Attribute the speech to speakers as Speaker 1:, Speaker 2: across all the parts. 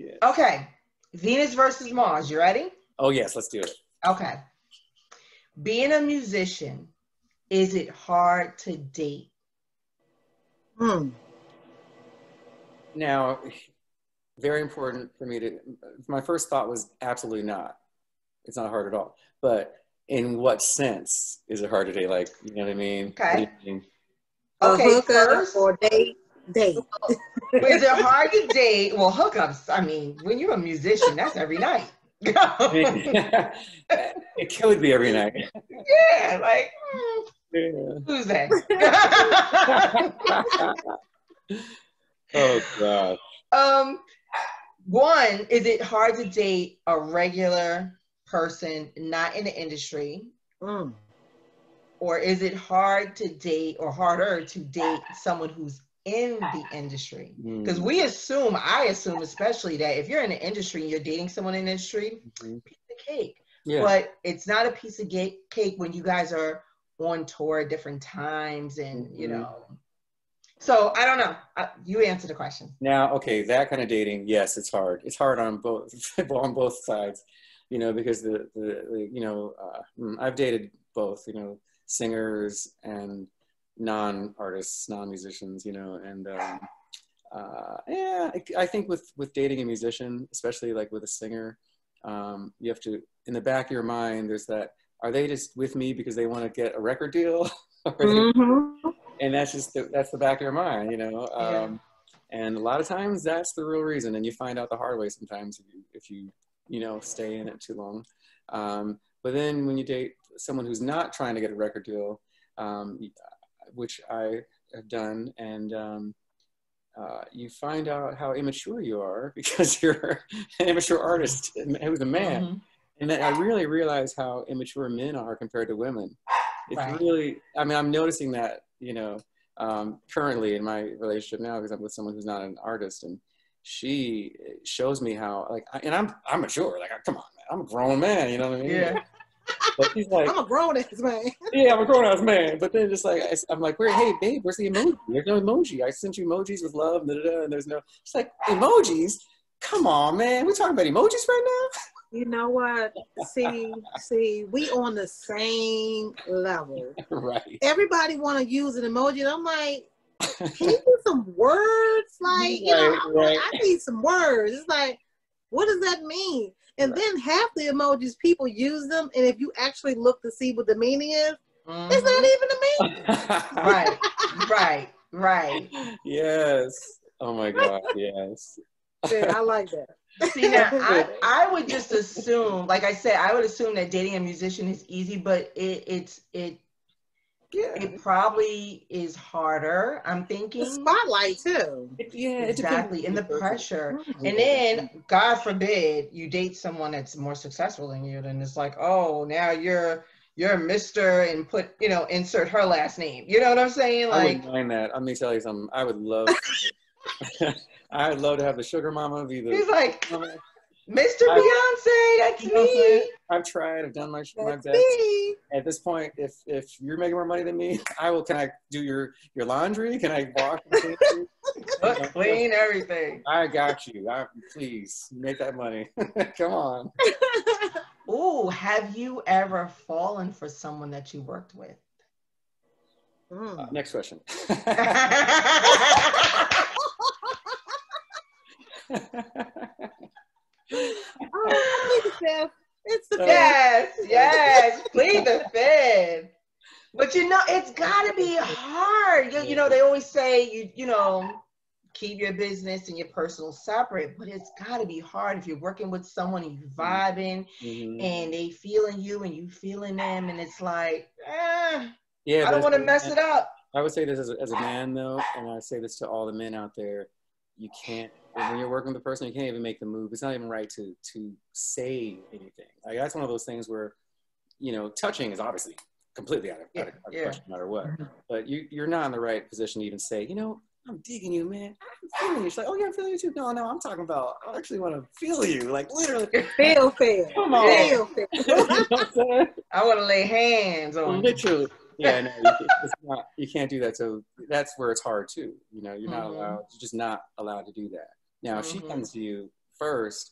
Speaker 1: Yes.
Speaker 2: Okay. Venus versus Mars. You ready?
Speaker 1: Oh, yes. Let's do it.
Speaker 2: Okay. Being a musician, is it hard to date?
Speaker 1: Now, very important for me to, my first thought was absolutely not. It's not hard at all. But in what sense is it hard to date? Like, you know what I mean?
Speaker 2: Okay.
Speaker 1: What do you mean?
Speaker 2: Okay, first.
Speaker 3: Or date.
Speaker 2: Is it hard to date? Well, hookups, I mean, when you're a musician, that's every night.
Speaker 1: It could be every night.
Speaker 2: Yeah, like, who's that?
Speaker 1: Oh, God.
Speaker 2: One, is it hard to date a regular person not in the industry? Or is it hard to date or harder to date someone who's in the industry? Because I assume especially that if you're in the industry and you're dating someone in the industry, piece of cake. Yeah. But it's not a piece of cake when you guys are on tour at different times and, you know. So I don't know. You answer the question.
Speaker 1: Now, okay, that kind of dating, yes, it's hard. It's hard on both sides, you know, because I've dated both, you know, singers and non-artists, non-musicians, you know, and I think with dating a musician, especially like with a singer, you have to, in the back of your mind, there's that, are they just with me because they want to get a record deal? And that's just that's the back of your mind, you know. And a lot of times that's the real reason, and you find out the hard way sometimes if you stay in it too long. But then when you date someone who's not trying to get a record deal, which I have done, and you find out how immature you are because you're an immature artist who's a man. And then I really realize how immature men are compared to women. It's really, I mean, I'm noticing that, you know, currently in my relationship now, because I'm with someone who's not an artist, and she shows me how, like, I'm mature, like, come on, man, I'm a grown man, you know what I mean? Yeah. But she's like,
Speaker 3: I'm a grown-ass man.
Speaker 1: Yeah, I'm a grown-ass man. But then just like, I'm like, hey, babe, where's the emoji? There's no emoji. I sent you emojis with love, and there's no, she's like, emojis? Come on, man, we talking about emojis right now?
Speaker 3: You know what? See, we on the same level.
Speaker 1: Right.
Speaker 3: Everybody want to use an emoji, and I'm like, can you do some words? Like, you know, like, I need some words. It's like, what does that mean? And then half the emojis, people use them, and if you actually look to see what the meaning is, it's not even a meaning.
Speaker 2: Right.
Speaker 1: Yes. Oh my God, yes.
Speaker 3: Yeah, I like that.
Speaker 2: See, now, I would just assume, like I said, I would assume that dating a musician is easy, but it probably is harder, I'm thinking.
Speaker 3: The spotlight, too.
Speaker 2: Exactly, and the pressure. And then, God forbid, you date someone that's more successful than you, then it's like, oh, now you're Mr. and put, you know, insert her last name. You know what I'm saying? Like,
Speaker 1: I wouldn't mind that. Let me tell you something. I would love I'd love to have the sugar mama be the.
Speaker 2: He's like, Mr. Beyonce, that's me.
Speaker 1: I've tried. I've done my best. At this point, if you're making more money than me, Can I do your laundry? Can I wash and
Speaker 2: clean everything?
Speaker 1: I got you. Please make that money. Come on.
Speaker 2: Ooh, have you ever fallen for someone that you worked with?
Speaker 1: Next question.
Speaker 3: It's the
Speaker 2: yes, plead the fifth. But you know, it's gotta be hard. You know, they always say you know, keep your business and your personal separate, but it's gotta be hard if you're working with someone and you vibing and they feeling you and you feeling them, and it's like, I don't want to mess it up.
Speaker 1: I would say this as a man though, and I say this to all the men out there, you can't, when you're working with a person, you can't even make the move. It's not even right to say anything. Like, that's one of those things where, you know, touching is obviously completely out of question no matter what. But you're not in the right position to even say, you know, I'm digging you, man. I'm feeling you. She's like, oh yeah, I'm feeling you too. No, I'm talking about, I actually want to feel you. Like, literally.
Speaker 3: Feel.
Speaker 1: Come on.
Speaker 3: Feel.
Speaker 1: You know what I'm saying?
Speaker 2: I want to lay hands on you.
Speaker 1: Literally. Yeah, no, you can't do that. So that's where it's hard too. You know, you're just not allowed to do that. Now, if she comes to you first,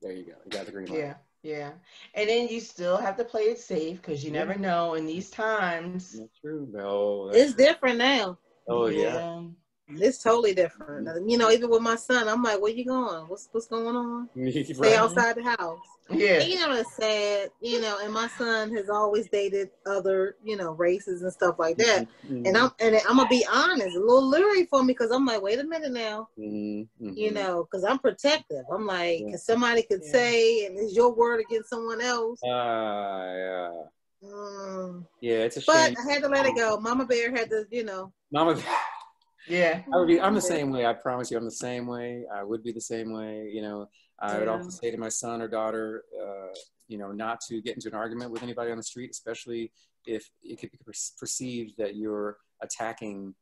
Speaker 1: there you go. You got the green light.
Speaker 2: Yeah. Yeah. And then you still have to play it safe because you never know in these times.
Speaker 1: That's true. No,
Speaker 3: it's different now.
Speaker 1: Oh yeah.
Speaker 3: It's totally different. You know, even with my son, I'm like, where you going? What's going on?
Speaker 1: Right.
Speaker 3: Stay outside the house.
Speaker 2: Yeah.
Speaker 3: You know, it's sad, you know, and my son has always dated other, you know, races and stuff like that. And I'm gonna be honest, a little leery for me because I'm like, wait a minute now. You know, because I'm protective. I'm like, because somebody could say, and it's your word against someone else.
Speaker 1: Yeah, it's a shame.
Speaker 3: But I had to let it go. Mama Bear had to, you know.
Speaker 1: Mama Bear.
Speaker 2: Yeah.
Speaker 1: I'm the same way. I promise you, I'm the same way. I would be the same way. You know, I would also say to my son or daughter, you know, not to get into an argument with anybody on the street, especially if it could be perceived that you're attacking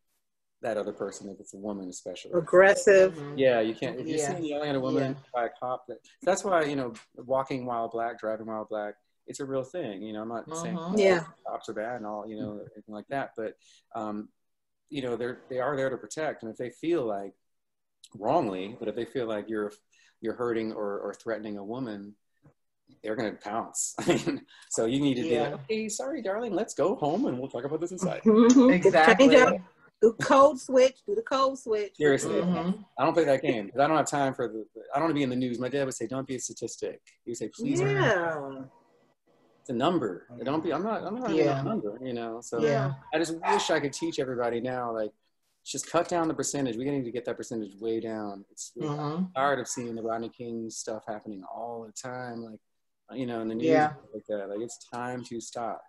Speaker 1: that other person, if it's a woman, especially.
Speaker 3: Aggressive.
Speaker 1: Yeah, you can't. If you're seen yelling at a woman by a cop, that's why, you know, walking while black, driving while black, it's a real thing. You know, I'm not saying cops are bad and all, you know, anything like that, but you know, they are there to protect, and if they feel like wrongly, but if they feel like you're hurting or threatening a woman, they're going to pounce. So you need to be like, okay, sorry, darling, let's go home and we'll talk about this inside.
Speaker 2: Exactly.
Speaker 3: Do the code switch.
Speaker 1: Seriously, I don't play that game because I don't have time for I don't want to be in the news. My dad would say, "Don't be a statistic." He would say, "Please." It's a number. Don't be. I'm not a number. You know. So I just wish I could teach everybody now, like, just cut down the percentage. We need to get that percentage way down. I'm tired of seeing the Rodney King stuff happening all the time, like, you know, in the news like that. Like, it's time to stop.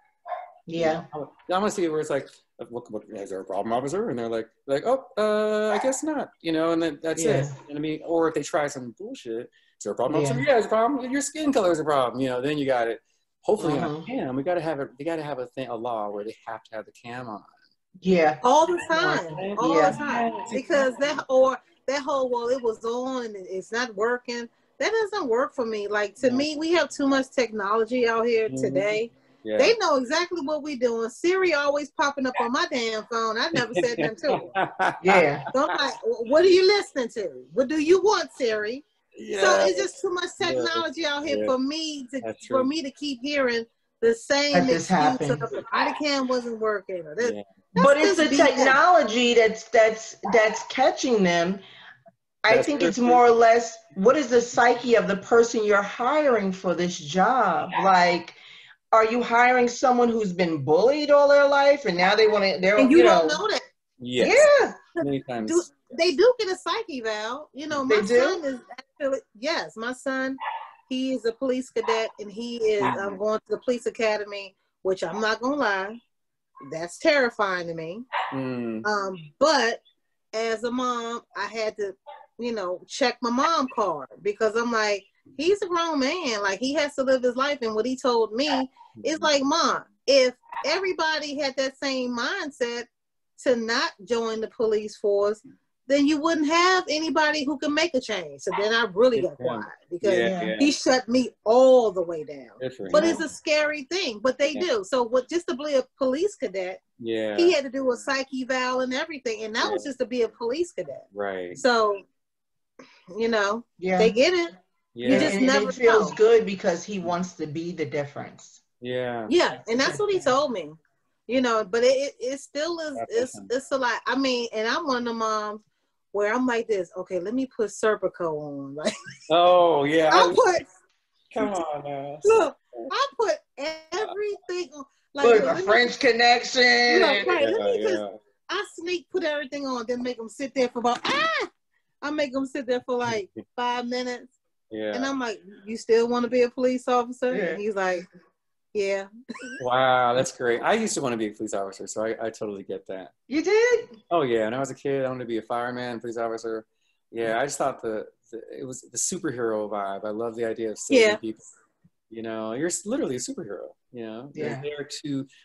Speaker 2: Yeah.
Speaker 1: You know? I want to see where it's like, what, is there a problem, officer? And they're like, oh, I guess not. You know, and then that's it. You know what I mean? Or if they try some bullshit, is there a problem, officer? Yeah, there's a problem. Your skin color is a problem. You know, then you got it. Hopefully on cam. We got to have a law where they have to have the cam on.
Speaker 2: Yeah.
Speaker 3: All the time. All the time. Because that whole, well, it was on and it's not working. That doesn't work for me. Like, to me, we have too much technology out here today. Yeah. They know exactly what we're doing. Siri always popping up on my damn phone. I never said nothing to her.
Speaker 2: Yeah.
Speaker 3: So I'm like, what are you listening to? What do you want, Siri? Yeah. So it's just too much technology out here for me to keep hearing the same excuse of the body cam wasn't working.
Speaker 2: But it's the technology that's catching them. I think it's more or less, what is the psyche of the person you're hiring for this job? Like, are you hiring someone who's been bullied all their life and now they want to,
Speaker 3: and you don't know that?
Speaker 1: Yes.
Speaker 2: Yeah.
Speaker 1: Many times.
Speaker 3: They do get a psyche valve. You know, my son is actually, my son, he is a police cadet and he is going to the police academy, which I'm not going to lie, that's terrifying to me. But as a mom, I had to, you know, check my mom card because I'm like, he's a grown man. Like, he has to live his life. And what he told me is like, Mom, if everybody had that same mindset to not join the police force, then you wouldn't have anybody who can make a change. So then I really got quiet because he shut me all the way down. But it's a scary thing, but they do. So just to be a police cadet, he had to do a psyche eval and everything. And that was just to be a police cadet.
Speaker 1: Right.
Speaker 3: So, you know, they get it.
Speaker 2: Yeah. You just never it feels good because he wants to be the difference.
Speaker 1: Yeah.
Speaker 3: Yeah. And that's what he told me. You know, but it still is, it's a lot. I mean, and I'm one of the moms where I'm like this, okay, let me put Serpico on. Like,
Speaker 1: oh, yeah.
Speaker 2: Come on now.
Speaker 3: Look, I put everything on. Like,
Speaker 2: look, a French Connection.
Speaker 3: I put everything on, then make them sit there for about, I make them sit there for like 5 minutes. Yeah. And I'm like, you still want to be a police officer? Yeah. And he's like, yeah.
Speaker 1: Wow, that's great. I used to want to be a police officer, so I totally get that.
Speaker 2: You did?
Speaker 1: Oh yeah, when I was a kid, I wanted to be a fireman, police officer. Yeah, I just thought it was the superhero vibe. I love the idea of saving people. You know, you're literally a superhero. You know, you're there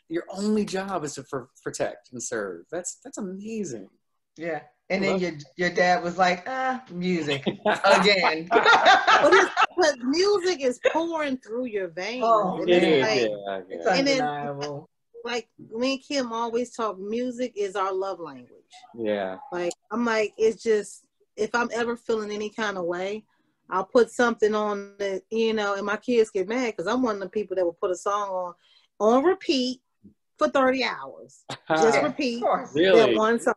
Speaker 1: your only job is to protect and serve. That's amazing.
Speaker 2: Yeah. And then your dad was like, music again.
Speaker 3: but music is pouring through your veins.
Speaker 2: Oh,
Speaker 3: it is.
Speaker 2: It's undeniable.
Speaker 3: Like, me and Kim always talk, music is our love language.
Speaker 1: Yeah.
Speaker 3: Like, I'm like, it's just, if I'm ever feeling any kind of way, I'll put something on it, you know, and my kids get mad because I'm one of the people that will put a song on repeat for 30 hours. Just repeat that one song.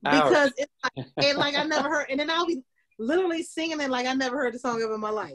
Speaker 3: Because it's like, and like I never heard, and then I'll be literally singing it like I never heard the song ever in my life.